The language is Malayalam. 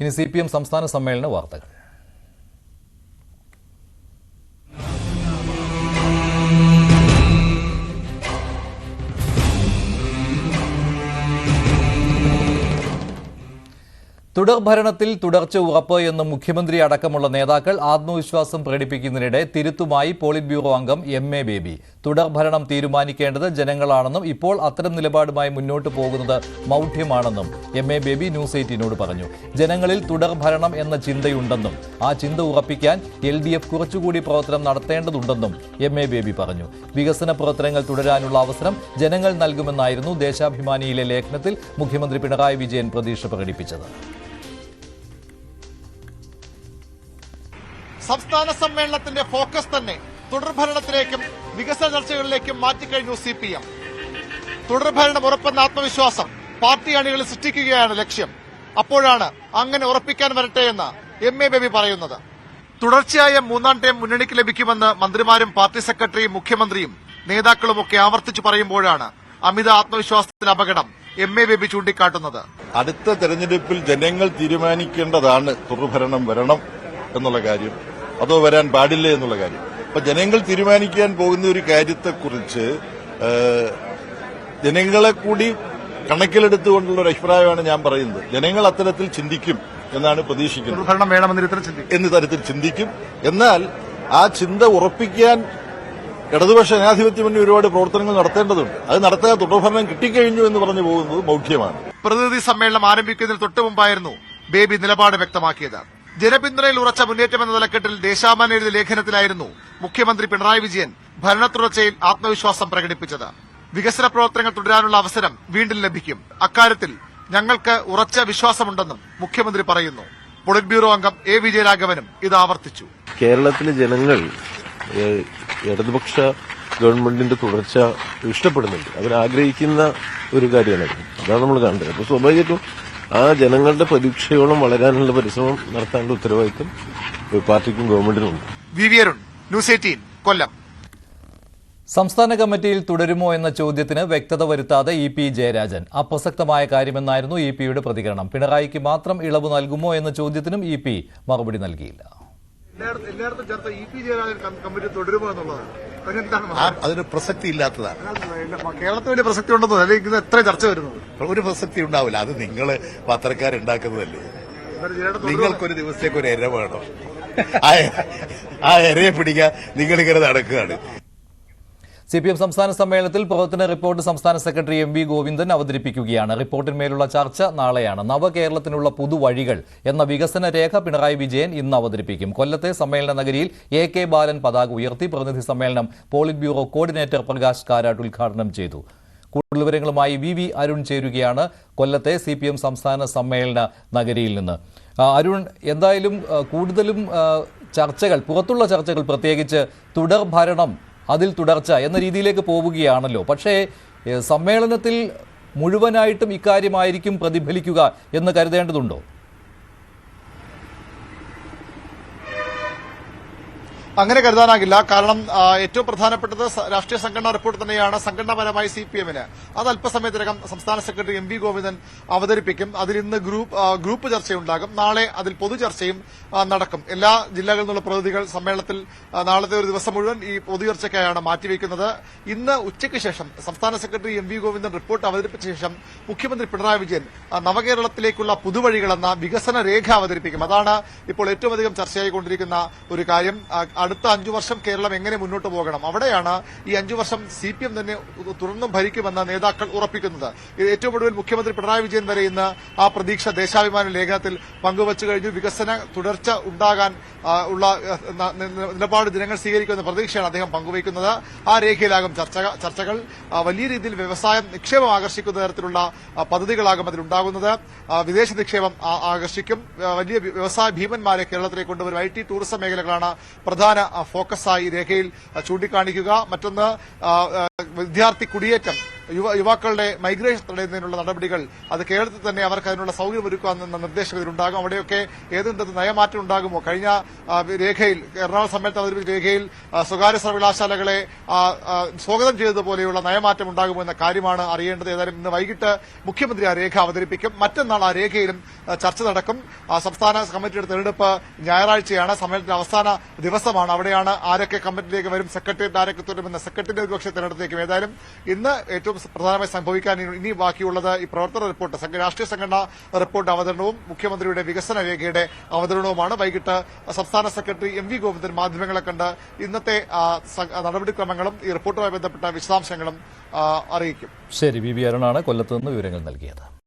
ഇനി CPM സംസ്ഥാന സമ്മേളന വാർത്തകൾ. തുടർഭരണത്തിൽ തുടർച്ച ഉറപ്പ് എന്ന് മുഖ്യമന്ത്രി അടക്കമുള്ള നേതാക്കൾ ആത്മവിശ്വാസം പ്രകടിപ്പിക്കുന്നതിനിടെ തിരുത്തുമായി പോളിറ്റ് ബ്യൂറോ അംഗം MA ബേബി. തുടർഭരണം തീരുമാനിക്കേണ്ടത് ജനങ്ങളാണെന്നും ഇപ്പോൾ അത്തരം നിലപാടുമായി മുന്നോട്ട് പോകുന്നത് മൗഢ്യമാണെന്നും MA ബേബി ന്യൂസ് 18നോട് പറഞ്ഞു. ജനങ്ങളിൽ തുടർഭരണം എന്ന ചിന്തയുണ്ടെന്നും ആ ചിന്ത ഉറപ്പിക്കാൻ LDF കുറച്ചുകൂടി പ്രവർത്തനം നടത്തേണ്ടതുണ്ടെന്നും MA ബേബി പറഞ്ഞു. വികസന പ്രവർത്തനങ്ങൾ തുടരാനുള്ള അവസരം ജനങ്ങൾ നൽകുമെന്നായിരുന്നു ദേശാഭിമാനിയിലെ ലേഖനത്തിൽ മുഖ്യമന്ത്രി പിണറായി വിജയൻ പ്രതീക്ഷ പ്രകടിപ്പിച്ചത്. സംസ്ഥാന സമ്മേളനത്തിന്റെ ഫോക്കസ് തന്നെ തുടർഭരണത്തിലേക്കും വികസന ചർച്ചകളിലേക്കും മാറ്റിക്കഴിഞ്ഞു CPM. തുടർഭരണം ഉറപ്പെന്ന ആത്മവിശ്വാസം പാർട്ടി അണികളിൽ സൃഷ്ടിക്കുകയാണ് ലക്ഷ്യം. അപ്പോഴാണ് അങ്ങനെ ഉറപ്പിക്കാൻ വരട്ടെ എന്ന് MA ബേബി പറയുന്നത്. തുടർച്ചയായ മൂന്നാം ടൈം മുന്നണിക്ക് ലഭിക്കുമെന്ന് മന്ത്രിമാരും പാർട്ടി സെക്രട്ടറിയും മുഖ്യമന്ത്രിയും നേതാക്കളുമൊക്കെ ആവർത്തിച്ചു പറയുമ്പോഴാണ് അമിത ആത്മവിശ്വാസത്തിന് അപകടം MA ബേബി ചൂണ്ടിക്കാട്ടുന്നത്. അടുത്ത തെരഞ്ഞെടുപ്പിൽ ജനങ്ങൾ തീരുമാനിക്കേണ്ടതാണ് തുടർഭരണം വരണം എന്നുള്ള കാര്യം, അതോ വരാൻ പാടില്ല എന്നുള്ള കാര്യം. അപ്പൊ ജനങ്ങൾ തീരുമാനിക്കാൻ പോകുന്ന ഒരു കാര്യത്തെക്കുറിച്ച് ജനങ്ങളെ കൂടി കണക്കിലെടുത്തുകൊണ്ടുള്ള ഒരു അഭിപ്രായമാണ് ഞാൻ പറയുന്നത്. ജനങ്ങൾ അത്തരത്തിൽ ചിന്തിക്കും എന്നാണ് പ്രതീക്ഷിക്കുന്നത്. എന്ന തരത്തിൽ ചിന്തിക്കും. എന്നാൽ ആ ചിന്ത ഉറപ്പിക്കാൻ ഇടതുപക്ഷ ജനാധിപത്യ മുന്നണി ഒരുപാട് പ്രവർത്തനങ്ങൾ നടത്തേണ്ടതുണ്ട്. അത് നടത്താൻ തുടർഭരണം കിട്ടിക്കഴിഞ്ഞു എന്ന് പറഞ്ഞു പോകുന്നത് മൗഢ്യമാണ്. പ്രതിനിധി സമ്മേളനം ആരംഭിക്കുന്നതിന് തൊട്ടു മുമ്പായിരുന്നു ബേബി നിലപാട് വ്യക്തമാക്കിയത്. ജനപിന്തുണയിൽ ഉറച്ച മുന്നേറ്റമെന്ന തലക്കെട്ടിൽ ദേശാഭിമാനി എഴുതിയ ലേഖനത്തിലായിരുന്നു മുഖ്യമന്ത്രി പിണറായി വിജയൻ ഭരണ തുടർച്ചയിൽ ആത്മവിശ്വാസം പ്രകടിപ്പിച്ചത്. വികസന പ്രവർത്തനങ്ങൾ തുടരാനുള്ള അവസരം വീണ്ടും ലഭിക്കും. അക്കാര്യത്തിൽ ഞങ്ങൾക്ക് ഉറച്ച വിശ്വാസമുണ്ടെന്നും മുഖ്യമന്ത്രി പറയുന്നു. പോളിറ്റ് ബ്യൂറോ അംഗം A വിജയരാഘവനും ഇത് ആവർത്തിച്ചു. കേരളത്തിലെ ജനങ്ങൾ ഇടതുപക്ഷ ഗവൺമെന്റിന്റെ തുടർച്ച ഇഷ്ടപ്പെടുന്നുണ്ട്, അവരാഗ്രഹിക്കുന്ന ഒരു കാര്യമാണ്. അതാണ് നമ്മൾ കണ്ടത്. അപ്പൊ സ്വാഭാവികമായിട്ടും ആ ജനങ്ങളുടെ പ്രതീക്ഷയോളം വളരാനുള്ള പരിശ്രമം നടത്താനുള്ള ഉത്തരവാദിത്വം പാർട്ടിക്കും ഗവൺമെന്റിനുണ്ട്. ന്യൂസ് 18 കൊല്ലം. സംസ്ഥാന കമ്മിറ്റിയിൽ തുടരുമോ എന്ന ചോദ്യത്തിന് വ്യക്തത വരുത്താതെ EP ജയരാജൻ. അപ്രസക്തമായ കാര്യമെന്നായിരുന്നു EPയുടെ പ്രതികരണം. പിണറായിക്ക് മാത്രം ഇളവ് നൽകുമോ എന്ന ചോദ്യത്തിനും EP മറുപടി നൽകിയില്ല. അതിന് പ്രസക്തി ഇല്ലാത്തതാണ്. കേരളത്തിൽ വലിയ പ്രസക്തി ഉണ്ടെന്നോ അല്ലെങ്കിൽ എത്ര ചർച്ച വരുന്നത്? ഒരു പ്രസക്തി ഉണ്ടാവില്ല. അത് നിങ്ങൾ പത്രക്കാരുണ്ടാക്കുന്നതല്ലേ. നിങ്ങൾക്കൊരു ദിവസത്തേക്ക് ഒരു എര വേണം. ആ എരയെ പിടിക്കാൻ നിങ്ങളിങ്ങനെ നടക്കുകയാണ്. CPM സംസ്ഥാന സമ്മേളനത്തിൽ പ്രവർത്തന റിപ്പോർട്ട് സംസ്ഥാന സെക്രട്ടറി MV ഗോവിന്ദൻ അവതരിപ്പിക്കുകയാണ്. റിപ്പോർട്ടിന്മേലുള്ള ചർച്ച നാളെയാണ്. നവകേരളത്തിനുള്ള പുതുവഴികൾ എന്ന വികസന രേഖ പിണറായി വിജയൻ ഇന്ന് അവതരിപ്പിക്കും. കൊല്ലത്തെ സമ്മേളന നഗരിയിൽ AK ബാലൻ പതാക ഉയർത്തി. പ്രതിനിധി സമ്മേളനം polit bureau coordinator Prakash Karat ഉദ്ഘാടനം ചെയ്തു. കൂടുതൽ വിവരങ്ങളുമായി VV അരുൺ ചേരുകയാണ് കൊല്ലത്തെ CPM സംസ്ഥാന സമ്മേളന നഗരിയിൽ നിന്ന്. അരുൺ, എന്തായാലും കൂടുതലും ചർച്ചകൾ, പുറത്തുള്ള ചർച്ചകൾ, പ്രത്യേകിച്ച് തുടർഭരണം, അതിൽ തുടർച്ച എന്ന രീതിയിലേക്ക് പോവുകയാണല്ലോ. പക്ഷേ സമ്മേളനത്തിൽ മുഴുവനായിട്ടും ഇക്കാര്യമായിരിക്കും പ്രതിഫലിക്കുക എന്ന് കരുതേണ്ടതുണ്ടോ? അങ്ങനെ കരുതാനാകില്ല. കാരണം ഏറ്റവും പ്രധാനപ്പെട്ടത് രാഷ്ട്രീയ സംഘടനാ റിപ്പോർട്ട് തന്നെയാണ്. സംഘടനാപരമായി CPMന് അത് അല്പസമയത്തിനകം സംസ്ഥാന സെക്രട്ടറി MV ഗോവിന്ദൻ അവതരിപ്പിക്കും. അതിൽ ഇന്ന് ഗ്രൂപ്പ് ചർച്ചയുണ്ടാകും. നാളെ അതിൽ പൊതുചർച്ചയും നടക്കും. എല്ലാ ജില്ലകളിൽ നിന്നുള്ള പ്രതിനിധികൾ സമ്മേളനത്തിൽ നാളത്തെ ഒരു ദിവസം മുഴുവൻ ഈ പൊതുചർച്ചയ്ക്കായാണ് മാറ്റിവെക്കുന്നത്. ഇന്ന് ഉച്ചയ്ക്ക് ശേഷം സംസ്ഥാന സെക്രട്ടറി MV ഗോവിന്ദൻ റിപ്പോർട്ട് അവതരിപ്പിച്ച ശേഷം മുഖ്യമന്ത്രി പിണറായി വിജയൻ നവകേരളത്തിലേക്കുള്ള പുതുവഴികളെന്ന വികസന രേഖ അവതരിപ്പിക്കും. അതാണ് ഇപ്പോൾ ഏറ്റവും അധികം ചർച്ചയായിക്കൊണ്ടിരിക്കുന്ന ഒരു കാര്യം. അടുത്ത 5 വർഷം കേരളം എങ്ങനെ മുന്നോട്ട് പോകണം, അവിടെയാണ് ഈ 5 വർഷം CPM തന്നെ തുടർന്നും ഭരിക്കുമെന്ന് നേതാക്കൾ ഉറപ്പിക്കുന്നത്. ഏറ്റവും ഒടുവിൽ മുഖ്യമന്ത്രി പിണറായി വിജയൻ വരെ ഇന്ന് ആ പ്രതീക്ഷ ദേശാഭിമാനി ലേഖനത്തിൽ പങ്കുവച്ചു കഴിഞ്ഞു. വികസന തുടർച്ച ഉണ്ടാകാൻ ഉള്ള നിലപാട് ജനങ്ങൾ സ്വീകരിക്കുമെന്ന പ്രതീക്ഷയാണ് അദ്ദേഹം പങ്കുവയ്ക്കുന്നത്. ആ രേഖയിലാകും ചർച്ചകൾ. വലിയ രീതിയിൽ വ്യവസായം നിക്ഷേപം ആകർഷിക്കുന്ന തരത്തിലുള്ള പദ്ധതികളാകും അതിലുണ്ടാകുന്നത്. വിദേശ നിക്ഷേപം ആകർഷിക്കും. വലിയ വ്യവസായ ഭീമന്മാരെ കേരളത്തിലേക്ക് കൊണ്ടുവരും. IT ടൂറിസം മേഖലകളാണ് പ്രധാന ഫോക്കസായി രേഖയിൽ ചൂണ്ടിക്കാണിക്കുക. മറ്റൊന്ന് വിദ്യാർത്ഥി കുടിയേറ്റം യുവാക്കളുടെ മൈഗ്രേഷൻ തടയുന്നതിനുള്ള നടപടികൾ അത് കേരളത്തിൽ തന്നെ അവർക്ക് അതിനുള്ള സൌകര്യം ഒരുക്കാമെന്ന നിർദ്ദേശം ഇതിലുണ്ടാകും. അവിടെയൊക്കെ ഏതെങ്കിലും നയമാറ്റം ഉണ്ടാകുമോ? കഴിഞ്ഞ രേഖയിൽ എറണാകുളം സമ്മേളനത്തിൽ അവതരിപ്പിച്ച രേഖയിൽ സ്വകാര്യ സർവകലാശാലകളെ സ്വാഗതം ചെയ്തതുപോലെയുള്ള നയമാറ്റം ഉണ്ടാകുമോ എന്ന കാര്യമാണ് അറിയേണ്ടത്. ഏതായാലും ഇന്ന് വൈകിട്ട് മുഖ്യമന്ത്രി ആ രേഖ അവതരിപ്പിക്കും. മറ്റന്നാൾ ആ രേഖയിലും ചർച്ച നടക്കും. സംസ്ഥാന കമ്മിറ്റിയുടെ തെരഞ്ഞെടുപ്പ് ഞായറാഴ്ചയാണ്. സമ്മേളനത്തിന്റെ അവസാന ദിവസമാണ്. അവിടെയാണ് ആരൊക്കെ കമ്മിറ്റിയിലേക്ക് വരും, സെക്രട്ടേറിയറ്റ് ആരൊക്കെ തുടരുമെന്ന സെക്രട്ടറി ഒരുപക്ഷെ തെരഞ്ഞെടുത്തേക്കും. ഏതായാലും ഇന്ന് ഏറ്റവും പ്രധാനമായി സംഭവിക്കാൻ ഇനി ബാക്കിയുള്ളത് ഈ പ്രവർത്തന റിപ്പോർട്ട്, രാഷ്ട്രീയ സംഘടനാ റിപ്പോർട്ട് അവതരണവും മുഖ്യമന്ത്രിയുടെ വികസന രേഖയുടെ അവതരണവുമാണ്. വൈകിട്ട് സംസ്ഥാന സെക്രട്ടറി എം വി ഗോവിന്ദൻ മാധ്യമങ്ങളെ കണ്ട് ഇന്നത്തെ നടപടിക്രമങ്ങളും ഈ റിപ്പോർട്ടുമായി ബന്ധപ്പെട്ട വിശദാംശങ്ങളും അറിയിക്കും. ശരി, വി അരുണാണ് കൊല്ലത്ത് നിന്ന് വിവരങ്ങൾ നൽകിയത്.